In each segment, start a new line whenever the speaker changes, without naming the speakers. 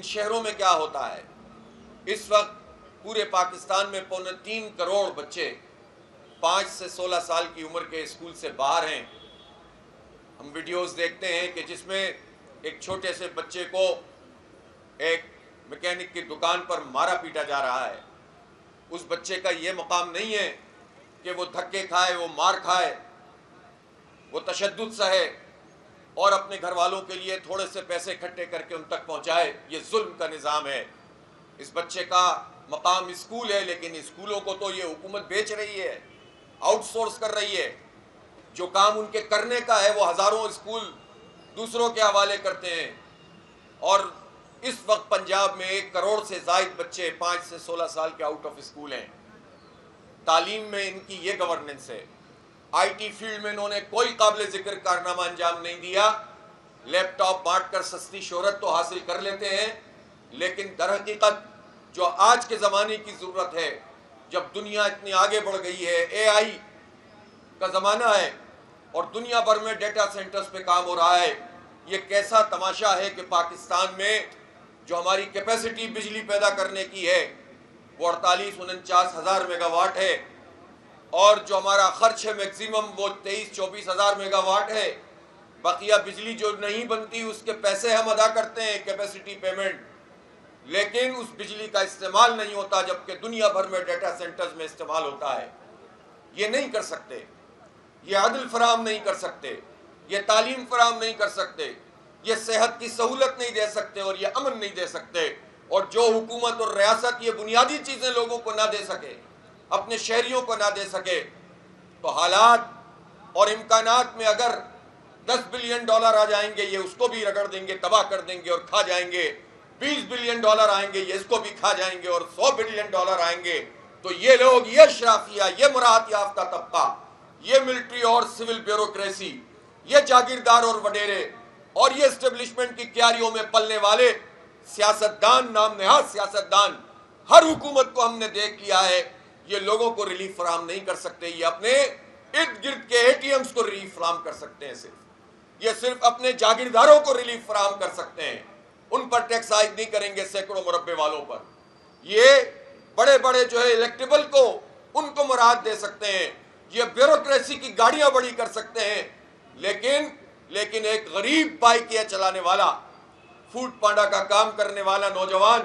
ان شہروں میں کیا ہوتا ہے؟ اس وقت پورے پاکستان میں 3.25 کروڑ بچے 5 سے 16 سال کی عمر کے اسکول سے باہر ہیں۔ ہم ویڈیوز دیکھتے ہیں کہ جس میں ایک چھوٹے سے بچے کو ایک میکینک کی دکان پر مارا پیٹا جا رہا ہے۔ اس بچے کا یہ مقام نہیں ہے کہ وہ دھکے کھائے، وہ مار کھائے، وہ تشدد سہے اور اپنے گھر والوں کے لیے تھوڑے سے پیسے اکٹھے کر کے ان تک پہنچائے۔ یہ ظلم کا نظام ہے۔ اس بچے کا مقام اسکول ہے، لیکن اسکولوں کو تو یہ حکومت بیچ رہی ہے، آؤٹ سورس کر رہی ہے۔ جو کام ان کے کرنے کا ہے وہ ہزاروں اسکول دوسروں کے حوالے کرتے ہیں۔ اور اس وقت پنجاب میں 1 کروڑ سے زائد بچے 5 سے 16 سال کے آؤٹ آف اسکول ہیں۔ تعلیم میں ان کی یہ گورننس ہے۔ آئی ٹی فیلڈ میں انہوں نے کوئی قابل ذکر کارنامہ انجام نہیں دیا۔ لیپ ٹاپ بانٹ کر سستی شہرت تو حاصل کر لیتے ہیں، لیکن در حقیقت جو آج کے زمانے کی ضرورت ہے، جب دنیا اتنی آگے بڑھ گئی ہے، اے آئی کا زمانہ ہے اور دنیا بھر میں ڈیٹا سینٹرز پہ کام ہو رہا ہے، یہ کیسا تماشا ہے کہ پاکستان میں جو ہماری کیپیسٹی بجلی پیدا کرنے کی ہے وہ 48-49 ہزار میگا واٹ ہے، اور جو ہمارا خرچ ہے میکسیمم وہ 23-24 ہزار میگا واٹ ہے۔ بقیہ بجلی جو نہیں بنتی اس کے پیسے ہم ادا کرتے ہیں، کیپیسٹی پیمنٹ، لیکن اس بجلی کا استعمال نہیں ہوتا، جبکہ دنیا بھر میں ڈیٹا سینٹرز میں استعمال ہوتا ہے۔ یہ نہیں کر سکتے، یہ عدل فراہم نہیں کر سکتے، یہ تعلیم فراہم نہیں کر سکتے، یہ صحت کی سہولت نہیں دے سکتے، اور یہ امن نہیں دے سکتے۔ اور جو حکومت اور ریاست یہ بنیادی چیزیں لوگوں کو نہ دے سکے، اپنے شہریوں کو نہ دے سکے، تو حالات اور امکانات میں اگر $10 بلین آ جائیں گے یہ اس کو بھی رگڑ دیں گے، تباہ کر دیں گے اور کھا جائیں گے۔ $20 بلین آئیں گے یہ اس کو بھی کھا جائیں گے، اور $100 بلین آئیں گے تو یہ لوگ، یہ اشرافیہ، یہ مراعات یافتہ طبقہ، یہ ملٹری اور سول بیوروکریسی، یہ جاگیردار اور وڈیرے اور یہ اسٹیبلشمنٹ کی کیاریوں میں پلنے والے سیاستدان، نام نہاد سیاستدان، ہر حکومت کو ہم نے دیکھ لیا ہے، یہ لوگوں کو ریلیف فراہم نہیں کر سکتے۔ یہ اپنے ارد گرد کے اے ٹی ایمز کو ریلیف فراہم کر سکتے ہیں، یہ صرف اپنے جاگیرداروں کو ریلیف فراہم کر سکتے ہیں۔ ان پر ٹیکس عائد نہیں کریں گے سینکڑوں مربع والوں پر۔ یہ بڑے بڑے جو ہے الیکٹیبل کو، ان کو مراعات دے سکتے ہیں، یہ بیوروکریسی کی گاڑیاں بڑی کر سکتے ہیں، لیکن ایک غریب بائکیں چلانے والا، فوڈ پانڈا کا کام کرنے والا نوجوان،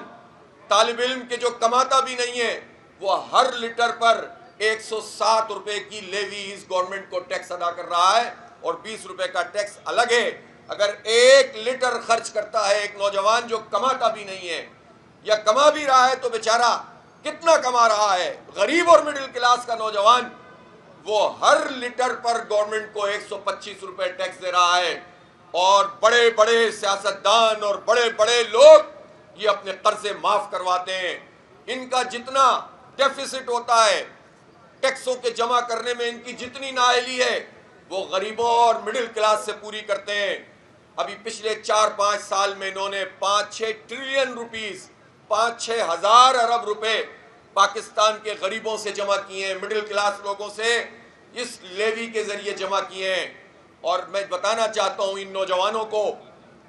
طالب علم کے جو کماتا بھی نہیں ہے، وہ ہر لیٹر پر 107 روپے کی لیوی اس گورنمنٹ کو ٹیکس ادا کر رہا ہے، اور 20 روپے کا ٹیکس الگ ہے۔ اگر 1 لیٹر خرچ کرتا ہے ایک نوجوان جو کماتا بھی نہیں ہے، یا کما بھی رہا ہے تو بیچارہ کتنا کما رہا ہے؟ غریب اور مڈل کلاس کا نوجوان، وہ ہر لیٹر پر گورنمنٹ کو 125 روپے ٹیکس دے رہا ہے، اور بڑے بڑے سیاستدان اور بڑے بڑے لوگ یہ اپنے قرضے معاف کرواتے ہیں۔ ان کا جتنا ڈیفیسٹ ہوتا ہے ٹیکسوں کے جمع کرنے میں، ان کی جتنی نااہلی ہے، وہ غریبوں اور مڈل کلاس سے پوری کرتے ہیں۔ ابھی پچھلے 4-5 سال میں انہوں نے 5-6 ٹریلین روپیز، 5-6 ہزار ارب روپے پاکستان کے غریبوں سے جمع کیے ہیں، مڈل کلاس لوگوں سے اس لیوی کے ذریعے جمع کیے ہیں۔ اور میں بتانا چاہتا ہوں ان نوجوانوں کو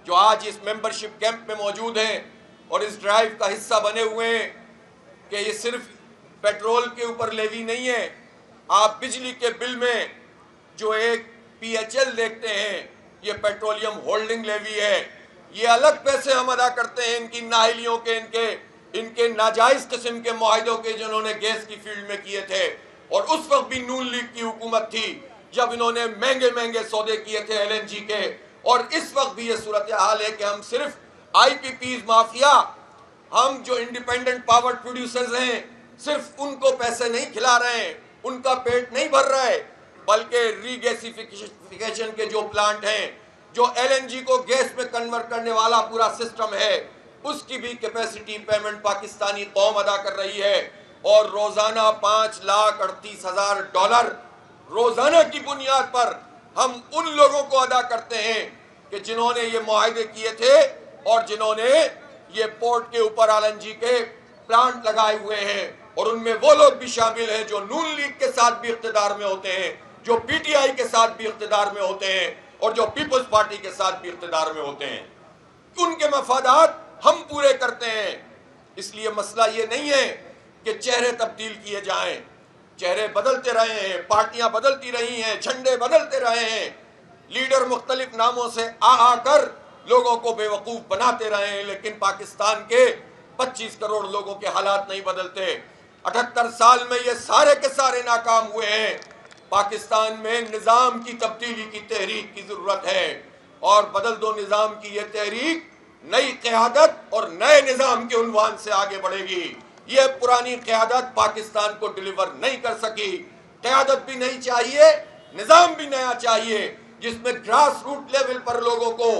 جو آج اس ممبرشپ کیمپ میں موجود ہیں اور اس ڈرائیو کا حصہ بنے ہوئے ہیں، کہ یہ صرف پیٹرول کے اوپر لیوی نہیں ہے۔ آپ بجلی کے بل میں جو ایک پی ایچ ایل دیکھتے ہیں، یہ پیٹرولیم ہولڈنگ لیوی ہے۔ یہ الگ پیسے ہم ادا کرتے ہیں ان کی نااہلیوں کے، ان کے ناجائز قسم کے معاہدوں کے جنہوں نے گیس کی فیلڈ میں کیے تھے۔ اور اس وقت بھی نون لیگ کی حکومت تھی جب انہوں نے مہنگے مہنگے سودے کیے تھے ایل این جی کے، اور اس وقت بھی یہ صورتحال ہے کہ ہم صرف آئی پی پیز مافیا، ہم جو انڈیپینڈنٹ پاور پروڈیوسرز ہیں، صرف ان کو پیسے نہیں کھلا رہے ہیں، ان کا پیٹ نہیں بھر رہا ہے، بلکہ ری گیسیفیکیشن کے جو پلانٹ ہیں، جو ایل این جی کو گیس میں کنورٹ کرنے والا پورا سسٹم ہے، اس کی بھی کیپیسٹی پیمنٹ پاکستانی قوم ادا کر رہی ہے، اور روزانہ $5,38,000 روزانہ کی بنیاد پر ہم ان لوگوں کو ادا کرتے ہیں کہ جنہوں نے یہ معاہدے کیے تھے اور جنہوں نے یہ پورٹ کے اوپر ایل این جی کے پلانٹ لگائے ہوئے ہیں۔ اور ان میں وہ لوگ بھی شامل ہیں جو نون لیگ کے ساتھ بھی اقتدار میں ہوتے ہیں، جو پی ٹی آئی کے ساتھ بھی اقتدار میں ہوتے ہیں، اور جو پیپلز پارٹی کے ساتھ بھی اقتدار میں ہوتے ہیں۔ ان کے مفادات ہم پورے کر یہ مسئلہ یہ نہیں ہے کہ چہرے تبدیل کیے جائیں، چہرے بدلتے رہے ہیں، پارٹیاں بدلتی رہی ہیں، جھنڈے بدلتے رہے ہیں، لیڈر مختلف ناموں سے آ کر لوگوں کو بے وقوف بناتے رہے ہیں، لیکن پاکستان کے 25 کروڑ لوگوں کے حالات نہیں بدلتے۔ 78 سال میں یہ سارے کے سارے ناکام ہوئے ہیں۔ پاکستان میں نظام کی تبدیلی کی تحریک کی ضرورت ہے، اور بدل دو نظام کی یہ تحریک نئی قیادت اور نئے نظام کے عنوان سے آگے بڑھے گی۔ یہ پرانی قیادت پاکستان کو ڈیلیور نہیں کر سکی۔ قیادت بھی نہیں چاہیے، نظام بھی نیا چاہیے، جس میں گراس روٹ لیول پر لوگوں کو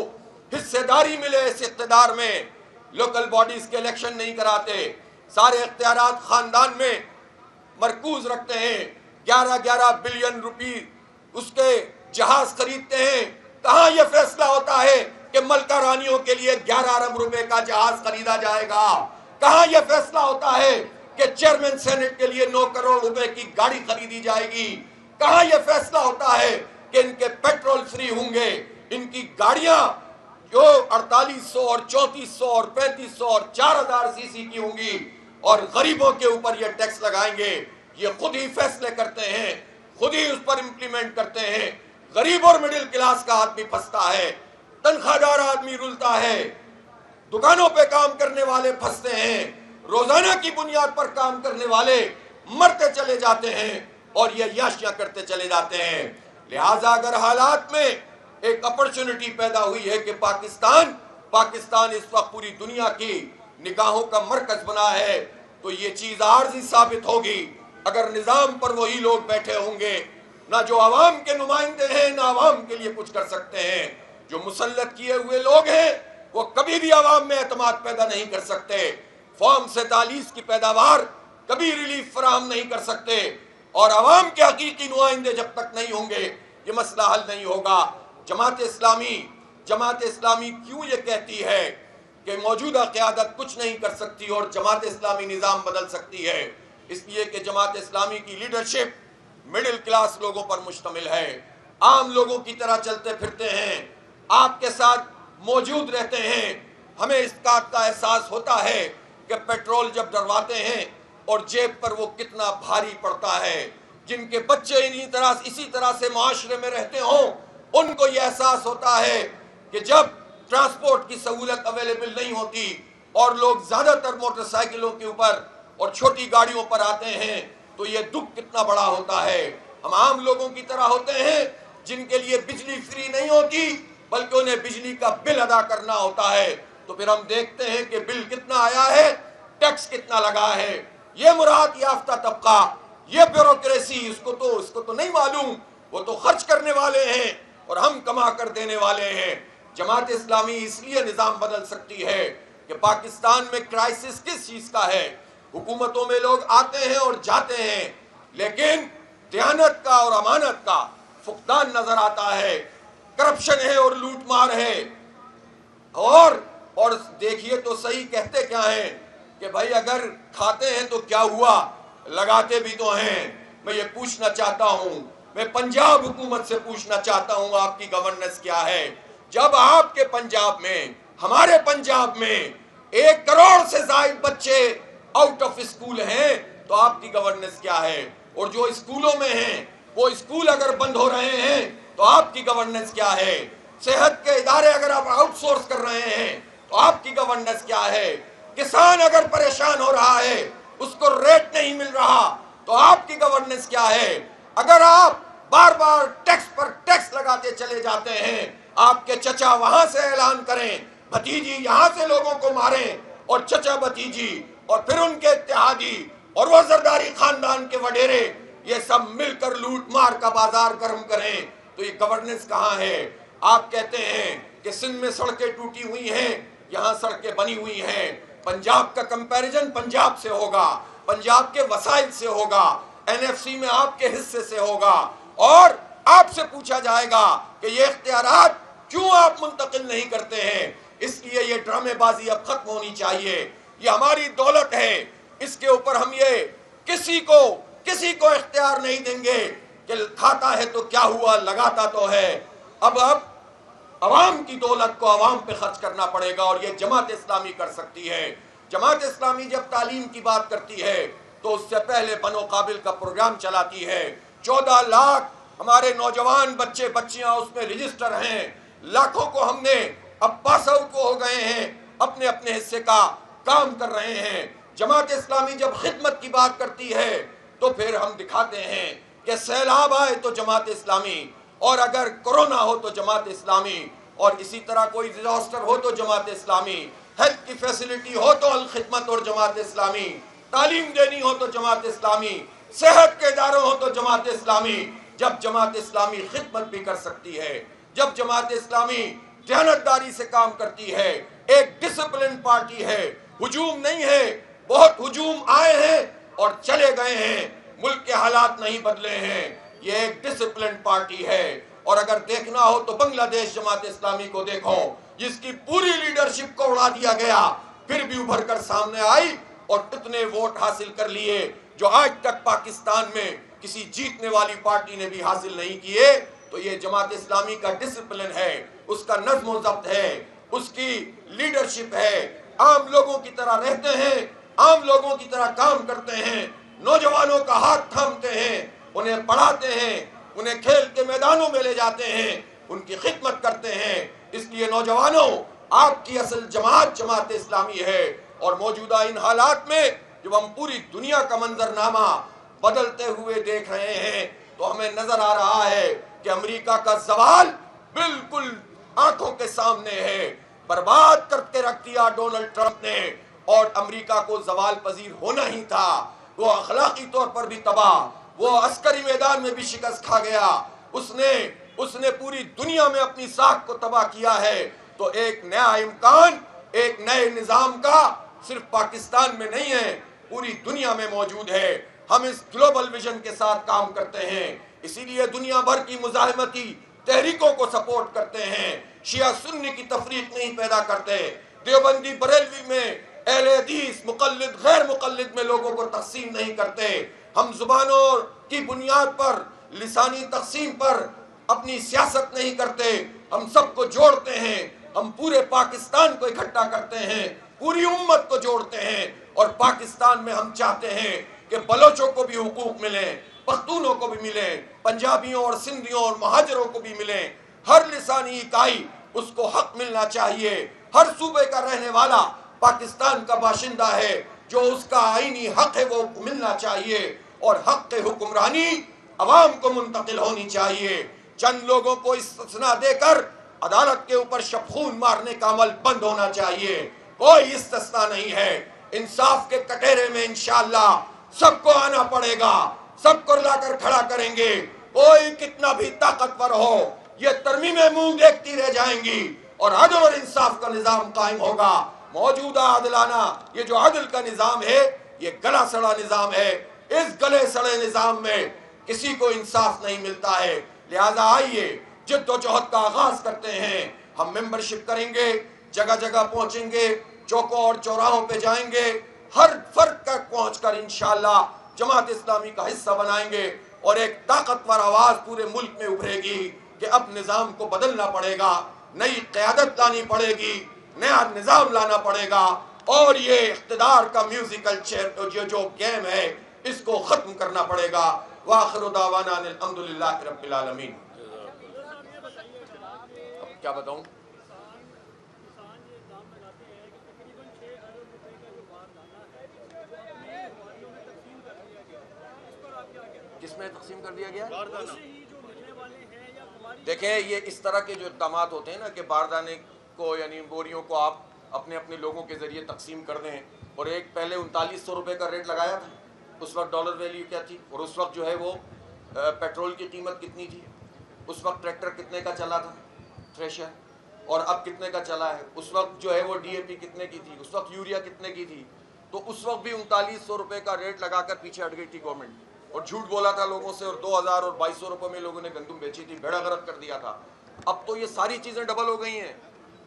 حصہ داری ملے اس اقتدار میں۔ لوکل باڈیز کے الیکشن نہیں کراتے، سارے اختیارات خاندان میں مرکوز رکھتے ہیں، 11 بلین روپی اس کے جہاز خریدتے ہیں۔ کہاں یہ فیصلہ ہوتا ہے کہ ملکہ رانیوں کے لیے 11 ارب روپے کا جہاز خریدا جائے گا؟ کہاں یہ فیصلہ ہوتا ہے کہ چیئرمین سینٹ کے لیے 9 کروڑ روپے کی گاڑی خریدی جائے گی؟ کہاں یہ فیصلہ ہوتا ہے کہ ان کے پیٹرول فری ہوں گے، ان کی گاڑیاں جو 4800 اور 3400 اور 3500 اور 4000 سی سی کی ہوں گی، اور غریبوں کے اوپر یہ ٹیکس لگائیں گے؟ یہ خود ہی فیصلے کرتے ہیں، خود ہی اس پر امپلیمنٹ کرتے ہیں۔ غریب اور مڈل کلاس کا آدمی پھنستا ہے، تنخواہ دار آدمی رلتا ہے، دکانوں پہ کام کرنے والے پھنستے ہیں، روزانہ کی بنیاد پر کام کرنے والے مرتے چلے جاتے ہیں، اور یہ یاشیاں کرتے چلے جاتے ہیں۔ لہٰذا اگر حالات میں ایک اپرچونٹی پیدا ہوئی ہے کہ پاکستان اس وقت پوری دنیا کی نگاہوں کا مرکز بنا ہے، تو یہ چیز عارضی ثابت ہوگی اگر نظام پر وہی لوگ بیٹھے ہوں گے نہ جو عوام کے نمائندے ہیں، نہ عوام کے لیے کچھ کر سکتے ہیں۔ جو مسلط کیے ہوئے لوگ ہیں وہ کبھی بھی عوام میں اعتماد پیدا نہیں کر سکتے، فارم 47 کی پیداوار کبھی ریلیف فراہم نہیں کر سکتے، اور عوام کے حقیقی نمائندے جب تک نہیں ہوں گے یہ مسئلہ حل نہیں ہوگا۔ جماعت اسلامی کیوں یہ کہتی ہے کہ موجودہ قیادت کچھ نہیں کر سکتی اور جماعت اسلامی نظام بدل سکتی ہے؟ اس لیے کہ جماعت اسلامی کی لیڈرشپ مڈل کلاس لوگوں پر مشتمل ہے، عام لوگوں کی طرح چلتے پھرتے ہیں، آپ کے ساتھ موجود رہتے ہیں۔ ہمیں اس بات کا احساس ہوتا ہے کہ پیٹرول جب ڈلواتے ہیں اور جیب پر وہ کتنا بھاری پڑتا ہے۔ جن کے بچے اسی طرح سے معاشرے میں رہتے ہوں، ان کو یہ احساس ہوتا ہے کہ جب ٹرانسپورٹ کی سہولت اویلیبل نہیں ہوتی اور لوگ زیادہ تر موٹر سائیکلوں کے اوپر اور چھوٹی گاڑیوں پر آتے ہیں تو یہ دکھ کتنا بڑا ہوتا ہے۔ ہم عام لوگوں کی طرح ہوتے ہیں جن کے لیے بجلی فری نہیں ہوتی بلکہ انہیں بجلی کا بل ادا کرنا ہوتا ہے، تو پھر ہم دیکھتے ہیں کہ بل کتنا آیا ہے، ٹیکس کتنا لگا ہے۔ یہ مراد یافتہ طبقہ، یہ بیوروکریسی، اس کو تو نہیں معلوم، وہ تو خرچ کرنے والے ہیں اور ہم کما کر دینے والے ہیں۔ جماعت اسلامی اس لیے نظام بدل سکتی ہے کہ پاکستان میں کرائسس کس چیز کا ہے؟ حکومتوں میں لوگ آتے ہیں اور جاتے ہیں، لیکن دیانت کا اور امانت کا فقدان نظر آتا ہے، کرپشن ہے اور لوٹ مار ہے۔ اور دیکھیے تو صحیح، کہتے کیا ہیں کہ بھائی اگر کھاتے ہیں تو کیا ہوا، لگاتے بھی تو ہیں۔ میں یہ پوچھنا چاہتا ہوں، میں پنجاب حکومت سے پوچھنا چاہتا ہوں، آپ کی گورننس کیا ہے؟ جب آپ کے پنجاب میں، ہمارے پنجاب میں 1 کروڑ سے زائد بچے آؤٹ آف اسکول ہیں تو آپ کی گورننس کیا ہے؟ اور جو اسکولوں میں ہیں وہ اسکول اگر بند ہو رہے ہیں تو آپ کی گورننس کیا ہے؟ صحت کے ادارے اگر آپ آؤٹ سورس کر رہے ہیں تو آپ کی گورننس کیا ہے؟ کسان اگر پریشان ہو رہا ہے، اس کو ریٹ نہیں مل رہا تو آپ کی گورننس کیا ہے؟ اگر آپ بار بار ٹیکس پر ٹیکس لگاتے چلے جاتے ہیں، آپ کے چچا وہاں سے اعلان کریں، بھتیجی یہاں سے لوگوں کو ماریں، اور چچا بھتیجی اور پھر ان کے اتحادی اور وہ زرداری خاندان کے وڈیرے یہ سب مل کر لوٹ مار کا بازار گرم کریں، تو یہ گورننس کہاں ہے؟ آپ کہتے ہیں کہ سندھ میں سڑکیں ٹوٹی ہوئی ہیں، یہاں سڑکیں بنی ہوئی ہیں۔ پنجاب کا کمپیریزن پنجاب سے ہوگا، پنجاب کے وسائل سے ہوگا، NFC میں آپ کے حصے سے ہوگا، اور آپ سے پوچھا جائے گا کہ یہ اختیارات کیوں آپ منتقل نہیں کرتے ہیں؟ اس لیے یہ ڈرامے بازی اب ختم ہونی چاہیے۔ یہ ہماری دولت ہے، اس کے اوپر ہم یہ کسی کو اختیار نہیں دیں گے کہ کھاتا ہے تو کیا ہوا، لگاتا تو ہے۔ اب عوام کی دولت کو عوام پہ خرچ کرنا پڑے گا، اور یہ جماعت اسلامی کر سکتی ہے۔ جماعت اسلامی جب تعلیم کی بات کرتی ہے تو اس سے پہلے بنو قابل کا پروگرام چلاتی ہے. 14 لاکھ ہمارے نوجوان بچے بچیاں اس میں رجسٹر ہیں. لاکھوں کو ہم نے اب پاس آؤٹ ہو گئے ہیں, اپنے اپنے حصے کا کام کر رہے ہیں. جماعت اسلامی جب خدمت کی بات کرتی ہے تو پھر ہم دکھاتے ہیں کہ سیلاب آئے تو جماعت اسلامی, اور اگر کورونا ہو تو جماعت اسلامی, اور اسی طرح کوئی ڈیزاسٹر ہو تو جماعت اسلامی, ہیلتھ کی فیسلٹی ہو تو الخدمت اور جماعت اسلامی, تعلیم دینی ہو تو جماعت اسلامی, صحت کے اداروں ہو تو جماعت اسلامی. جب جماعت اسلامی خدمت بھی کر سکتی ہے, جب جماعت اسلامی دیانتداری سے کام کرتی ہے, ایک ڈسپلن پارٹی ہے, ہجوم نہیں ہے. بہت ہجوم آئے ہیں اور چلے گئے ہیں, ملک کے حالات نہیں بدلے ہیں. یہ ایک ڈسپلن پارٹی ہے. اور اگر دیکھنا ہو تو بنگلہ دیش جماعت اسلامی کو دیکھو, جس کی پوری لیڈرشپ کو اڑا دیا گیا, پھر بھی ابھر کر سامنے آئی اور اتنے ووٹ حاصل کر لیے جو آج تک پاکستان میں کسی جیتنے والی پارٹی نے بھی حاصل نہیں کیے. تو یہ جماعت اسلامی کا ڈسپلن ہے, اس کا نظم و ضبط ہے, اس کی لیڈرشپ ہے. عام لوگوں کی طرح رہتے ہیں, عام لوگوں کی طرح کام کرتے ہیں, نوجوانوں کا ہاتھ تھامتے ہیں, انہیں پڑھاتے ہیں, انہیں کھیل کے میدانوں میں لے جاتے ہیں, ان کی خدمت کرتے ہیں. اس لیے نوجوانوں, آپ کی اصل جماعت جماعت اسلامی ہے. اور موجودہ ان حالات میں جب ہم پوری دنیا کا منظرنامہ بدلتے ہوئے دیکھ رہے ہیں تو ہمیں نظر آ رہا ہے کہ امریکہ کا زوال بالکل آنکھوں کے سامنے ہے. برباد کر کے رکھ دیا ڈونلڈ ٹرمپ نے, اور امریکہ کو زوال پذیر ہونا ہی تھا. وہ اخلاقی طور پر بھی تباہ, وہ عسکری میدان میں بھی شکست کھا گیا. اس نے پوری دنیا میں اپنی ساکھ کو تباہ کیا ہے. تو ایک نیا امکان, ایک نئے نظام کا صرف پاکستان میں نہیں ہے, پوری دنیا میں موجود ہے. ہم اس گلوبل ویژن کے ساتھ کام کرتے ہیں, اسی لیے دنیا بھر کی مزاحمتی تحریکوں کو سپورٹ کرتے ہیں. شیعہ سنی کی تفریق نہیں پیدا کرتے, دیوبندی بریلوی میں, اہل حدیث مقلد غیر مقلد میں لوگوں کو تقسیم نہیں کرتے. ہم زبانوں کی بنیاد پر, لسانی تقسیم پر اپنی سیاست نہیں کرتے, ہم سب کو جوڑتے ہیں. ہم پورے پاکستان کو اکٹھا کرتے ہیں, پوری امت کو جوڑتے ہیں. اور پاکستان میں ہم چاہتے ہیں کہ بلوچوں کو بھی حقوق ملیں, پختونوں کو بھی ملیں, پنجابیوں اور سندھیوں اور مہاجروں کو بھی ملیں. ہر لسانی اکائی اس کو حق ملنا چاہیے. ہر صوبے کا رہنے والا پاکستان کا باشندہ ہے, جو اس کا آئینی حق ہے وہ ملنا چاہیے. اور حق حکمرانی عوام کو منتقل ہونی چاہیے. چند لوگوں کو استثناء دے کر عدالت کے اوپر شبخون مارنے کا عمل بند ہونا چاہیے. کوئی استثناء نہیں ہے. انصاف کے کٹہرے میں انشاءاللہ سب کو آنا پڑے گا, سب کو لا کر کھڑا کریں گے. کوئی کتنا بھی طاقتور ہو, یہ ترمیمیں منہ دیکھتی رہ جائیں گی, اور عدل اور انصاف کا نظام قائم ہوگا. موجودہ عادلانہ یہ جو عدل کا نظام ہے, یہ گلا سڑا نظام ہے. اس گلے سڑے نظام میں کسی کو انصاف نہیں ملتا ہے. لہذا آئیے جد و جہد کا آغاز کرتے ہیں. ہم ممبرشپ کریں گے, جگہ جگہ پہنچیں گے, چوکوں اور چوراہوں پہ جائیں گے, ہر فرد تک پہنچ کر انشاءاللہ جماعت اسلامی کا حصہ بنائیں گے. اور ایک طاقتور آواز پورے ملک میں ابھرے گی کہ اب نظام کو بدلنا پڑے گا, نئی قیادت لانی پڑے گی, نیا نظام لانا پڑے گا, اور یہ اقتدار کا میوزیکل چیئر جو گیم ہے اس کو ختم کرنا پڑے گا. وآخر دعوانا الحمدللہ رب العالمین. اب کیا بتاؤں؟ کس میں تقسیم کر دیا گیا؟ دیکھیں, یہ اس طرح کے جو اقدامات ہوتے ہیں نا کہ باردانے کو یعنی بوریوں کو آپ اپنے اپنے لوگوں کے ذریعے تقسیم کر دیں. اور ایک پہلے 3900 روپے کا ریٹ لگایا تھا, اس وقت ڈالر ویلیو کیا تھی, اور اس وقت جو ہے وہ پیٹرول کی قیمت کتنی تھی, اس وقت ٹریکٹر کتنے کا چلا تھا تھریشر, اور اب کتنے کا چلا ہے, اس وقت جو ہے وہ ڈی اے پی کتنے کی تھی, اس وقت یوریا کتنے کی تھی. تو اس وقت بھی 3900 روپے کا ریٹ لگا کر پیچھے ہٹ گئی تھی گورنمنٹ, اور جھوٹ بولا تھا لوگوں سے, اور 2000 اور 2200 روپے میں لوگوں نے گندم بیچی تھی, بیڑا غرق کر دیا تھا. اب تو یہ ساری چیزیں ڈبل ہو گئی ہیں,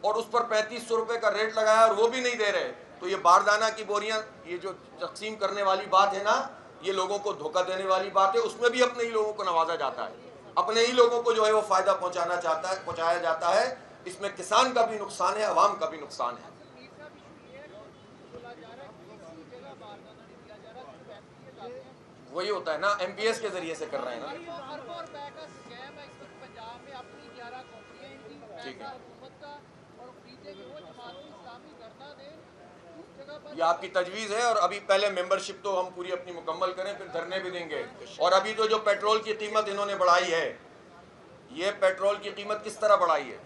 اور اس پر 3500 روپے کا ریٹ لگایا اور وہ بھی نہیں دے رہے. تو یہ باردانہ کی بوریاں, یہ جو تقسیم کرنے والی بات ہے نا, یہ لوگوں کو دھوکہ دینے والی بات ہے. اس میں بھی اپنے ہی لوگوں کو نوازا جاتا ہے, اپنے ہی لوگوں کو جو ہے وہ فائدہ پہنچایا جاتا ہے. اس میں کسان کا بھی نقصان ہے, عوام کا بھی نقصان ہے. وہی ہوتا ہے نا, ایم پی ایس کے ذریعے سے کر رہے ہیں نا. ٹھیک ہے, یہ آپ کی تجویز ہے, اور ابھی پہلے ممبرشپ تو ہم پوری اپنی مکمل کریں, پھر دھرنے بھی دیں گے. اور ابھی تو جو پیٹرول کی قیمت انہوں نے بڑھائی ہے, یہ پیٹرول کی قیمت کس طرح بڑھائی ہے؟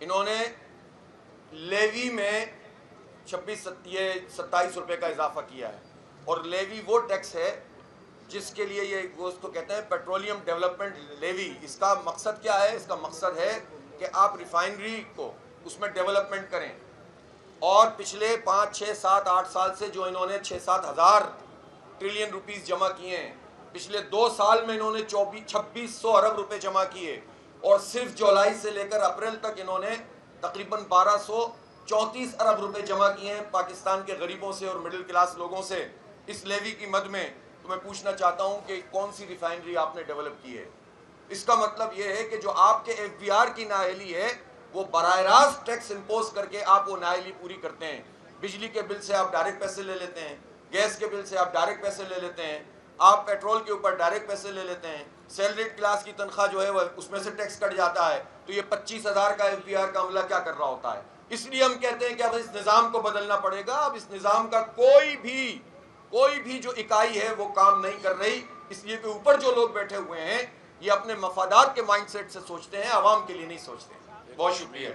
انہوں نے لیوی میں 27 روپے کا اضافہ کیا ہے, اور لیوی وہ ٹیکس ہے جس کے لیے یہ, وہ اس کو کہتے ہیں پیٹرولیم ڈیولپمنٹ لیوی. اس کا مقصد کیا ہے؟ اس کا مقصد ہے کہ آپ ریفائنری کو اس میں ڈیولپمنٹ کریں. اور پچھلے 5 6 7 8 سال سے جو انہوں نے 6-7 ہزار ٹریلین روپیز جمع کیے ہیں, پچھلے 2 سال میں انہوں نے 2600 ارب روپے جمع کیے, اور صرف جولائی سے لے کر اپریل تک انہوں نے تقریباً 1234 ارب روپے جمع کیے ہیں پاکستان کے غریبوں سے اور مڈل کلاس لوگوں سے اس لیوی کی مد میں. تو میں پوچھنا چاہتا ہوں کہ کون سی ریفائنری آپ نے ڈیولپ کی ہے؟ اس کا مطلب یہ ہے کہ جو آپ کے ایف بی آر کی نااہلی ہے وہ براہ راست ٹیکس امپوز کر کے آپ وہ نااہلی پوری کرتے ہیں. بجلی کے بل سے آپ ڈائریکٹ پیسے لے لیتے ہیں, گیس کے بل سے آپ ڈائریکٹ پیسے لے لیتے ہیں, آپ پیٹرول کے اوپر ڈائریکٹ پیسے لے لیتے ہیں, سیلریڈ کلاس کی تنخواہ جو ہے وہ اس میں سے ٹیکس کٹ جاتا ہے. تو یہ 25,000 کا ایف بی آر کا عملہ کیا کر رہا ہوتا ہے؟ اس لیے ہم کہتے ہیں کہ اب اس نظام کو بدلنا پڑے گا. اب اس نظام کا کوئی بھی جو اکائی ہے وہ کام نہیں کر رہی, اس لیے کہ اوپر جو لوگ بیٹھے ہوئے ہیں یہ اپنے مفادات کے مائنڈ سیٹ سے سوچتے ہیں, عوام کے لیے نہیں سوچتے. بہت شکریہ.